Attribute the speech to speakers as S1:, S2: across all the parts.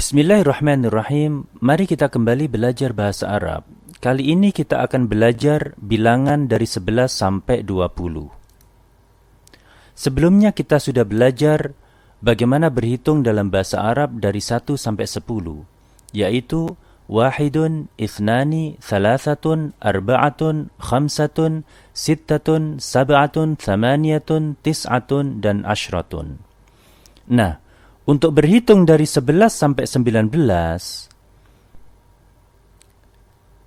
S1: Bismillahirrahmanirrahim. Mari kita kembali belajar bahasa Arab. Kali ini kita akan belajar bilangan dari 11 sampai 20. Sebelumnya kita sudah belajar bagaimana berhitung dalam bahasa Arab dari 1 sampai 10, yaitu wahidun, ithnani, thalathatun, arba'atun, khamsatun, sittatun, sab'atun, thamaniyatun, tis'atun, dan ashratun. Nah, untuk berhitung dari 11 sampai 19,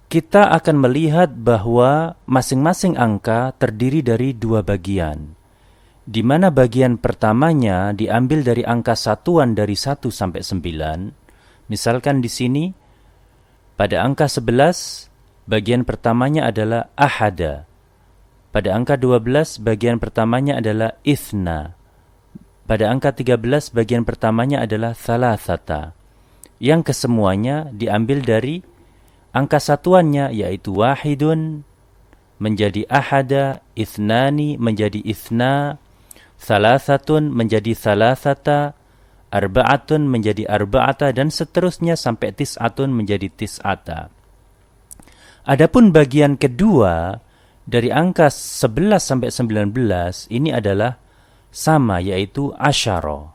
S1: kita akan melihat bahwa masing-masing angka terdiri dari dua bagian, di mana bagian pertamanya diambil dari angka satuan dari 1 sampai 9. Misalkan di sini, pada angka 11, bagian pertamanya adalah ahada. Pada angka 12, bagian pertamanya adalah ithna. Pada angka 13, bagian pertamanya adalah thalathata. Yang kesemuanya diambil dari angka satuannya, yaitu wahidun menjadi ahada, ithnani menjadi ithna, thalathatun menjadi thalathata, arba'atun menjadi arba'ata, dan seterusnya sampai tis'atun menjadi tis'ata. Adapun bagian kedua dari angka 11 sampai 19 ini adalah sama, yaitu asyara.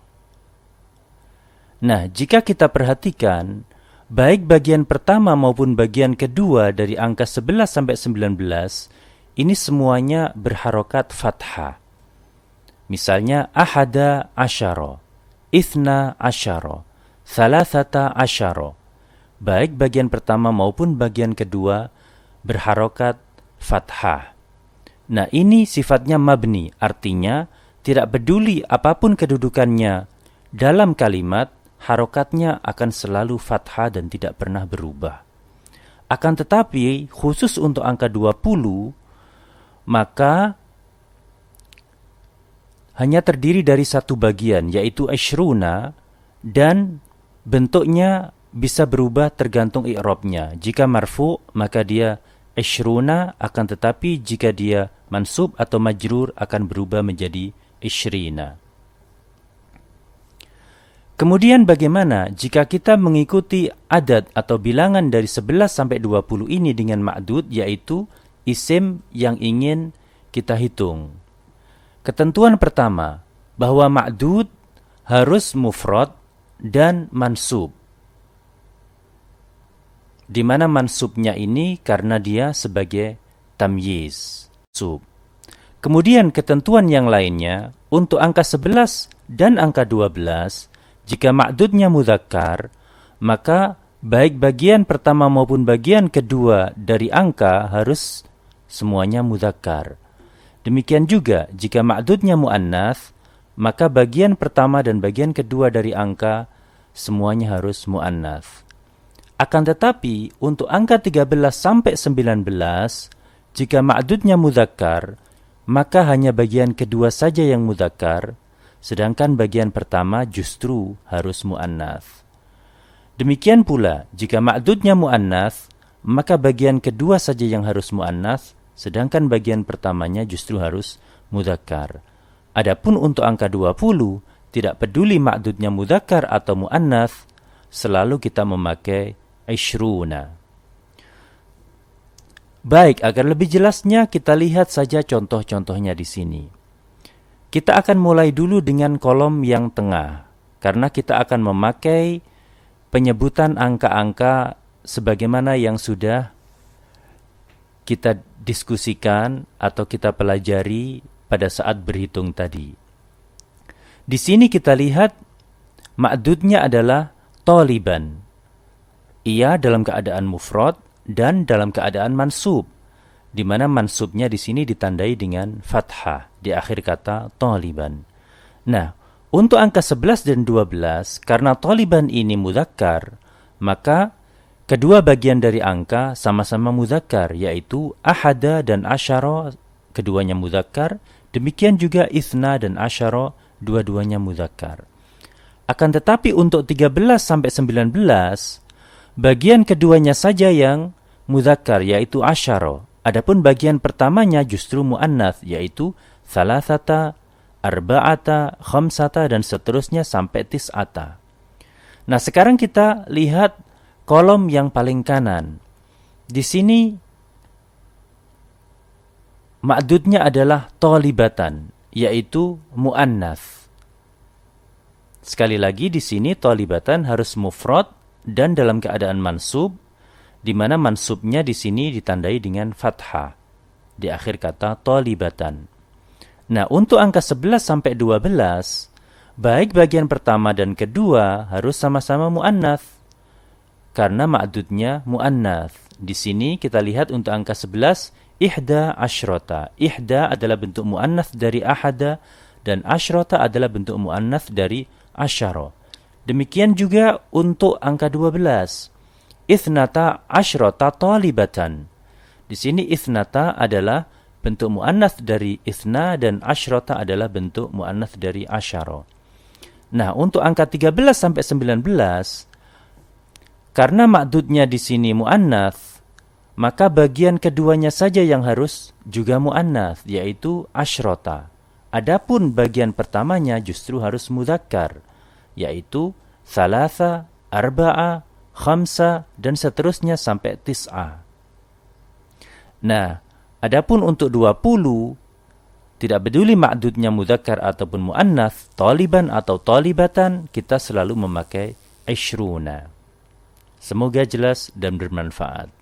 S1: Nah, jika kita perhatikan, baik bagian pertama maupun bagian kedua dari angka 11 sampai 19, ini semuanya berharokat fathah. Misalnya, ahada asyara, ithna asyara, thalathata asyara. Baik bagian pertama maupun bagian kedua berharokat fathah. Nah, ini sifatnya mabni, artinya tidak peduli apapun kedudukannya dalam kalimat, harokatnya akan selalu fathah dan tidak pernah berubah. Akan tetapi, khusus untuk angka 20, maka hanya terdiri dari satu bagian, yaitu asyruna, dan bentuknya bisa berubah tergantung i'rabnya. Jika marfu, maka dia asyruna, akan tetapi jika dia mansub atau majrur akan berubah menjadi isyrina. Kemudian bagaimana jika kita mengikuti adat atau bilangan dari 11 sampai 20 ini dengan ma'dud, yaitu isim yang ingin kita hitung? Ketentuan pertama, bahwa ma'dud harus mufrad dan mansub. Di mana mansubnya ini karena dia sebagai tamyiz, sub. Kemudian ketentuan yang lainnya, untuk angka 11 dan angka 12, jika ma'dudnya mudzakkar, maka baik bagian pertama maupun bagian kedua dari angka harus semuanya mudzakkar. Demikian juga jika ma'dudnya muannats, maka bagian pertama dan bagian kedua dari angka semuanya harus muannats. Akan tetapi untuk angka 13 sampai 19, jika ma'dudnya mudzakkar, maka hanya bagian kedua saja yang mudzakkar, sedangkan bagian pertama justru harus muannats. Demikian pula, jika ma'dudnya muannats, maka bagian kedua saja yang harus muannats, sedangkan bagian pertamanya justru harus mudzakkar. Adapun untuk angka 20, tidak peduli ma'dudnya mudzakkar atau muannats, selalu kita memakai isyruna. Baik, agar lebih jelasnya kita lihat saja contoh-contohnya di sini. Kita akan mulai dulu dengan kolom yang tengah, karena kita akan memakai penyebutan angka-angka sebagaimana yang sudah kita diskusikan atau kita pelajari pada saat berhitung tadi. Di sini kita lihat ma'dudnya adalah taliban. Ia dalam keadaan mufrad dan dalam keadaan mansub, di mana mansubnya di sini ditandai dengan fathah di akhir kata taliban. Nah, untuk angka 11 dan 12, karena taliban ini mudzakkar, maka kedua bagian dari angka sama-sama mudzakkar, yaitu ahada dan asyara, keduanya mudzakkar. Demikian juga ithna dan asyara, dua-duanya mudzakkar. Akan tetapi untuk 13 sampai 19, bagian keduanya saja yang mudzakkar, yaitu asyara. Adapun bagian pertamanya justru muannats, yaitu thalathata, arba'ata, khamsata, dan seterusnya sampai tis'ata. Nah, sekarang kita lihat kolom yang paling kanan. Di sini ma'dudnya adalah thalibatan, yaitu muannats. Sekali lagi di sini thalibatan harus mufrad dan dalam keadaan mansub, di mana mansubnya di sini ditandai dengan fathah di akhir kata thalibatan. Nah, untuk angka 11 sampai 12, baik bagian pertama dan kedua harus sama-sama muannats karena ma'dudnya muannats. Di sini kita lihat untuk angka 11 ihda asyrota. Ihda adalah bentuk muannats dari ahada dan asyrota adalah bentuk muannats dari asyara. Demikian juga untuk angka 12. Ithnata asyrota talibatan. Di sini ithnata adalah bentuk muannats dari ithna dan asyrota adalah bentuk muannats dari asyara. Nah, untuk angka 13 sampai 19 karena ma'dudnya di sini muannats, maka bagian keduanya saja yang harus juga muannats, yaitu asyrota. Adapun bagian pertamanya justru harus mudzakkar, yaitu thalatha, arba'a, khamsa, dan seterusnya sampai tis'a. Nah, adapun untuk 20, tidak peduli ma'dudnya mudzakkar ataupun muannats, taliban atau talibatan, kita selalu memakai ishruna. Semoga jelas dan bermanfaat.